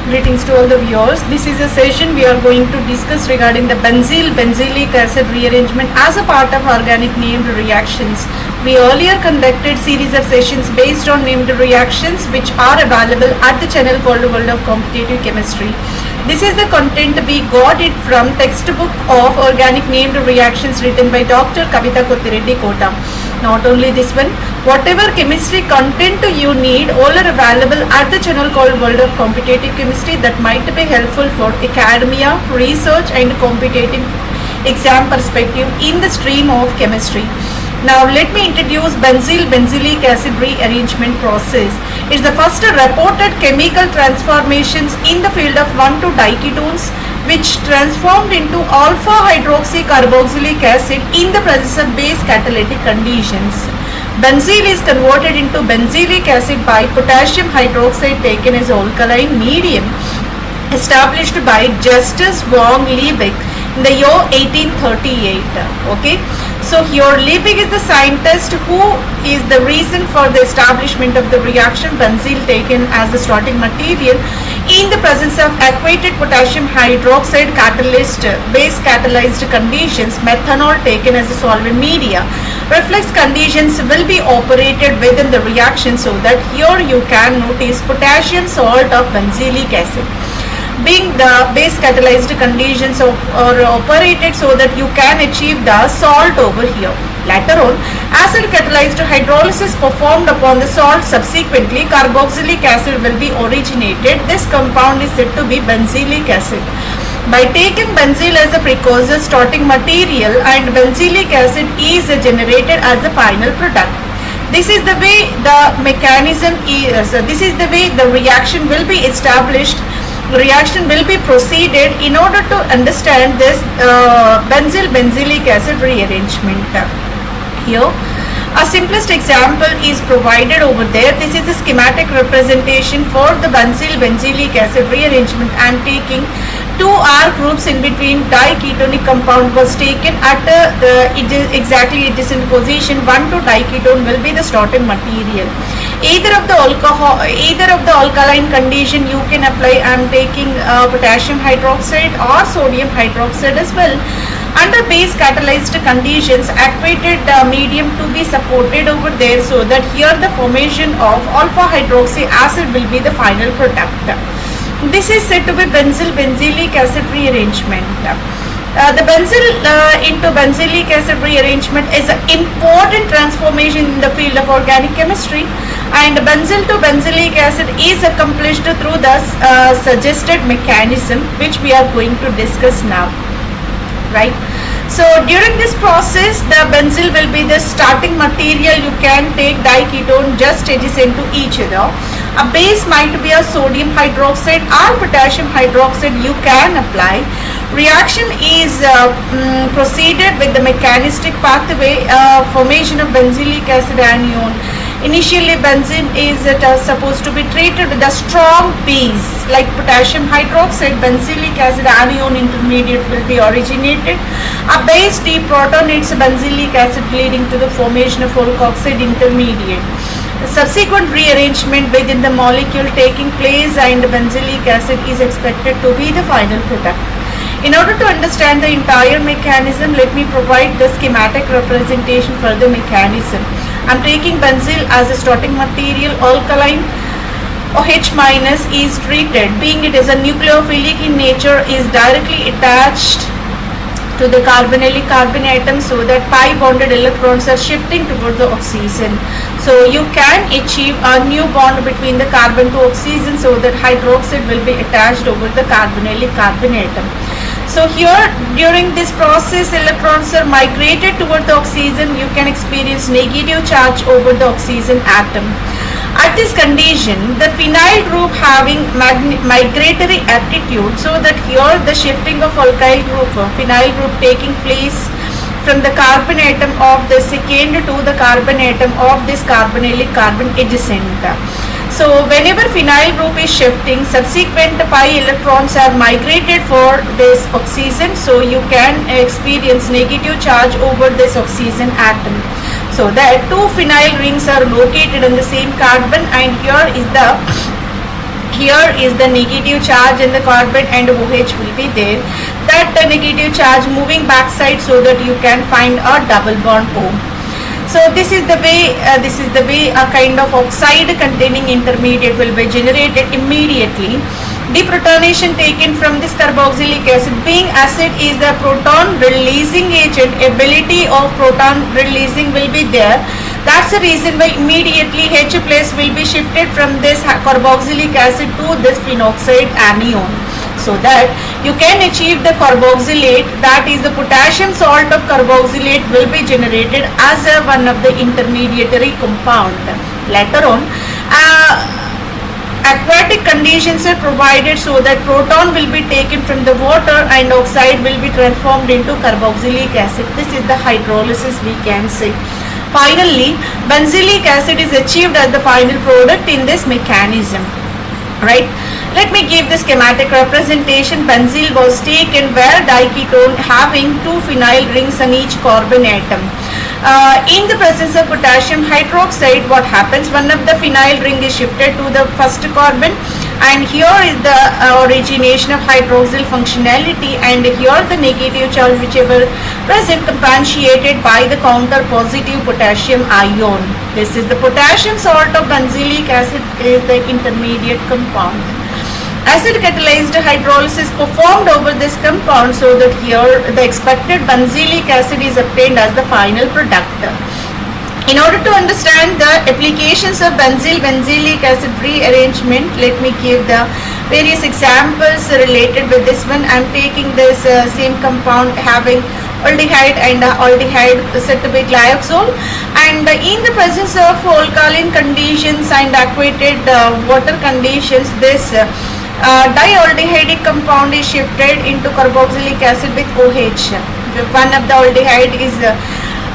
Greetings to all the viewers. This is a session we are going to discuss regarding the benzylic acid rearrangement as a part of organic named reactions. We earlier conducted series of sessions based on named reactions which are available at the channel called World of Competitive Chemistry. This is the content we got it from textbook of organic named reactions written by Dr. Kavita Kothireddy Kota. Not only this one, whatever chemistry content you need, all are available at the channel called World of Competitive Chemistry that might be helpful for academia, research and competitive exam perspective in the stream of chemistry. Now let me introduce benzylic acid rearrangement process. It's the first reported chemical transformations in the field of 1,2-diketones which transformed into alpha hydroxy carboxylic acid in the presence of base catalytic conditions. Benzyl is converted into benzylic acid by potassium hydroxide taken as alkaline medium established by Justus von Liebig in the year 1838. Okay, so here Liebig is the scientist who is the reason for the establishment of the reaction benzyl taken as the starting material in the presence of aquated potassium hydroxide catalyst base catalyzed conditions. Methanol taken as a solvent media. Reflex conditions will be operated within the reaction, so that here you can notice potassium salt of benzylic acid being the base catalyzed conditions are operated so that you can achieve the salt over here. Later on, acid catalyzed hydrolysis performed upon the salt. Subsequently, carboxylic acid will be originated. This compound is said to be benzylic acid. By taking benzyl as a precursor starting material, and benzylic acid is generated as the final product. This is the way the mechanism is. This is the way the reaction will be established. Reaction will be proceeded in order to understand this benzylic acid rearrangement. Here a simplest example is provided over there. This is the schematic representation for the benzylic acid rearrangement. I am taking two R groups in between diketonic compound was taken at exactly adjacent position. 1,2-diketone will be the starting material. Either of the alkaline condition you can apply. I am taking potassium hydroxide or sodium hydroxide as well. Under base catalyzed conditions, aquated medium to be supported over there, so that here the formation of alpha hydroxy acid will be the final product. This is said to be benzylic acid rearrangement. The benzyl into benzylic acid rearrangement is an important transformation in the field of organic chemistry, and benzyl to benzylic acid is accomplished through the suggested mechanism which we are going to discuss now. Right. So during this process, the benzyl will be the starting material. You can take diketone just adjacent to each other. A base might be a sodium hydroxide or potassium hydroxide you can apply. Reaction is proceeded with the mechanistic pathway, formation of benzylic acid anion. Initially, benzene is supposed to be treated with a strong base like potassium hydroxide. Benzylic acid anion intermediate will be originated. A base deprotonates benzylic acid, leading to the formation of alkoxide intermediate. The subsequent rearrangement within the molecule taking place, and benzylic acid is expected to be the final product. In order to understand the entire mechanism, let me provide the schematic representation for the mechanism. I am taking benzyl as a starting material. Alkaline OH minus is treated, being it is a nucleophilic in nature, is directly attached to the carbonylic carbon atom, so that pi bonded electrons are shifting toward the oxygen. So you can achieve a new bond between the carbon to oxygen, so that hydroxide will be attached over the carbonylic carbon atom. So here during this process, electrons are migrated toward the oxygen. You can experience negative charge over the oxygen atom. At this condition, the phenyl group having migratory aptitude, so that here the shifting of alkyl group, phenyl group taking place from the carbon atom of the second to the carbon atom of this carbonylic carbon adjacent. So whenever phenyl group is shifting, subsequent pi electrons are migrated for this oxygen, so you can experience negative charge over this oxygen atom. So that two phenyl rings are located on the same carbon, and here is the here is the negative charge in the carbon and OH will be there. That negative charge moving backside so that you can find a double bond O. So this is the way a kind of oxide containing intermediate will be generated immediately. Deprotonation taken from this carboxylic acid, being acid is the proton releasing agent, ability of proton releasing will be there. That's the reason why immediately H plus will be shifted from this carboxylic acid to this phenoxide anion, so that you can achieve the carboxylate, that is the potassium salt of carboxylate will be generated as one of the intermediary compound. Later on, aquatic conditions are provided so that proton will be taken from the water and oxide will be transformed into carboxylic acid. This is the hydrolysis we can say. Finally, benzylic acid is achieved as the final product in this mechanism. Right? Let me give the schematic representation. Benzyl was taken where diketone having 2 phenyl rings on each carbon atom. In the presence of potassium hydroxide, what happens? One of the phenyl ring is shifted to the first carbon, and here is the origination of hydroxyl functionality, and here the negative charge whichever present compensated by the counter positive potassium ion. This is the potassium salt of benzylic acid is the intermediate compound. Acid catalyzed hydrolysis performed over this compound so that here the expected benzylic acid is obtained as the final product. In order to understand the applications of benzylic acid rearrangement, let me give the various examples related with this one. I am taking this same compound having aldehyde and aldehyde set with glyoxol, and in the presence of alkaline conditions and aquated water conditions, this dialdehydic compound is shifted into carboxylic acid with OH. One of the aldehyde is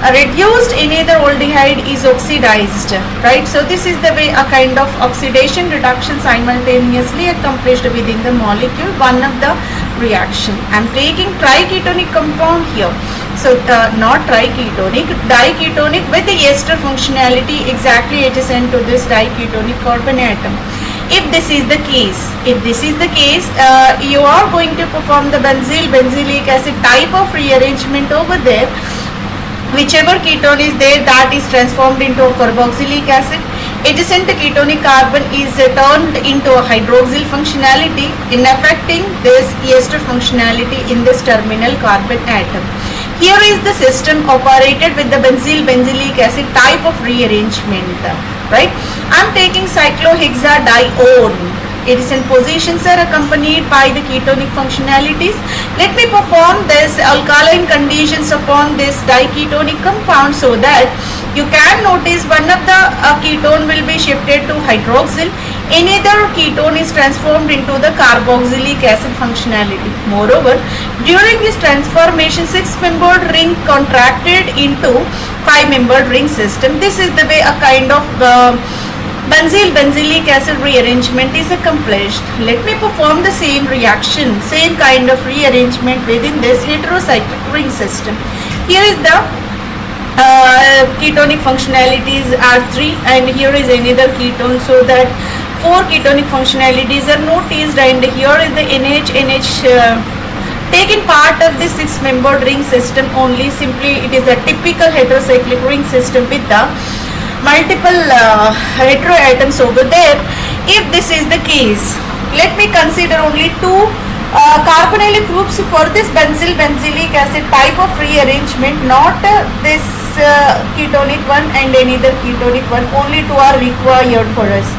reduced, another aldehyde is oxidized, right? So this is the way a kind of oxidation reduction simultaneously accomplished within the molecule, one of the reaction. I am taking triketonic compound here. So not triketonic, diketonic with the ester functionality exactly adjacent to this diketonic carbon atom. If this is the case, you are going to perform the benzylic acid type of rearrangement over there. Whichever ketone is there, that is transformed into a carboxylic acid. Adjacent ketonic carbon is turned into a hydroxyl functionality, in affecting this ester functionality in this terminal carbon atom. Here is the system operated with the benzylic acid type of rearrangement, right? I am taking cyclohexadione. Its positions are accompanied by the ketonic functionalities. Let me perform this alkaline conditions upon this diketonic compound so that you can notice one of the ketone will be shifted to hydroxyl, another ketone is transformed into the carboxylic acid functionality. Moreover, during this transformation, 6-membered ring contracted into 5-membered ring system. This is the way a kind of benzylic acid rearrangement is accomplished. Let me perform the same reaction, same kind of rearrangement within this heterocyclic ring system. Here is the ketonic functionalities are 3, and here is another ketone, so that 4 ketonic functionalities are noticed, and here is the NH taken part of this 6-membered ring system only. Simply it is a typical heterocyclic ring system with the multiple heteroatoms over there. If this is the case, let me consider only 2 carbonyl groups for this benzylic acid type of rearrangement, not this ketonic one and another ketonic one. Only 2 are required for us,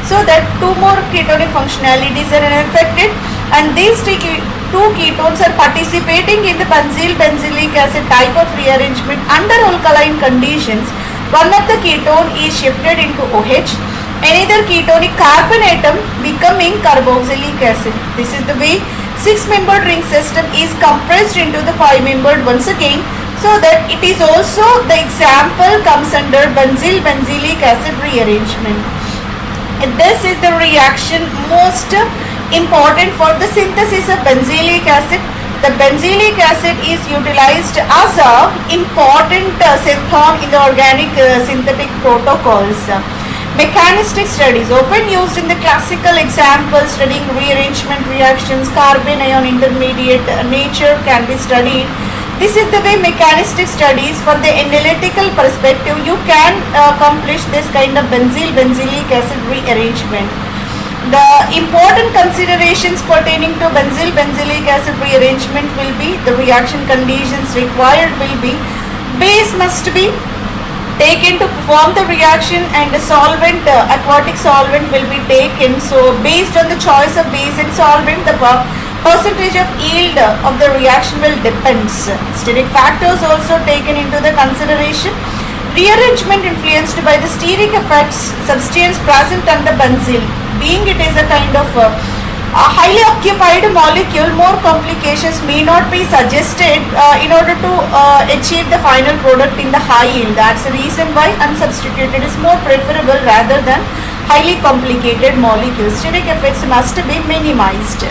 so that 2 more ketonic functionalities are affected, and these 2 ketones are participating in the benzylic acid type of rearrangement under alkaline conditions. One of the ketone is shifted into OH, another ketonic carbon atom becoming carboxylic acid. This is the way 6-membered ring system is compressed into the 5-membered once again, so that it is also the example comes under benzylic acid rearrangement. This is the reaction most important for the synthesis of benzylic acid. The benzylic acid is utilized as a important synthon in the organic synthetic protocols. Mechanistic studies often used in the classical example studying rearrangement reactions, carbon ion intermediate nature can be studied. This is the way mechanistic studies for the analytical perspective you can accomplish this kind of benzylic acid rearrangement. The important considerations pertaining to benzylic acid rearrangement will be the reaction conditions required will be base must be taken to perform the reaction and the solvent, aquatic solvent will be taken. So based on the choice of base and solvent, the percentage of yield of the reaction will depends. Steric factors also taken into the consideration. Rearrangement influenced by the steric effects substance present on the benzyl. Being it is a kind of a highly occupied molecule, more complications may not be suggested in order to achieve the final product in the high yield. That's the reason why unsubstituted is more preferable rather than highly complicated molecules. Steric effects must be minimized.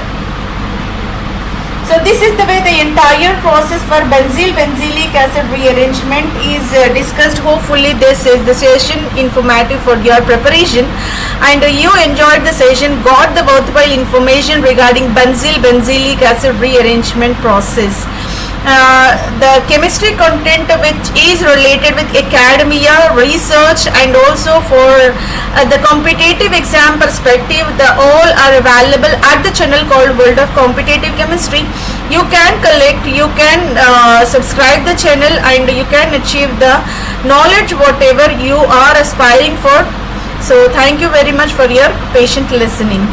So this is the way the entire process for benzylic acid rearrangement is discussed. Hopefully this is the session informative for your preparation and you enjoyed the session, got the worthwhile information regarding benzylic acid rearrangement process. The chemistry content which is related with academia, research and also for the competitive exam perspective, the all are available at the channel called World of Competitive Chemistry. You can collect, you can subscribe the channel and you can achieve the knowledge whatever you are aspiring for. So thank you very much for your patient listening.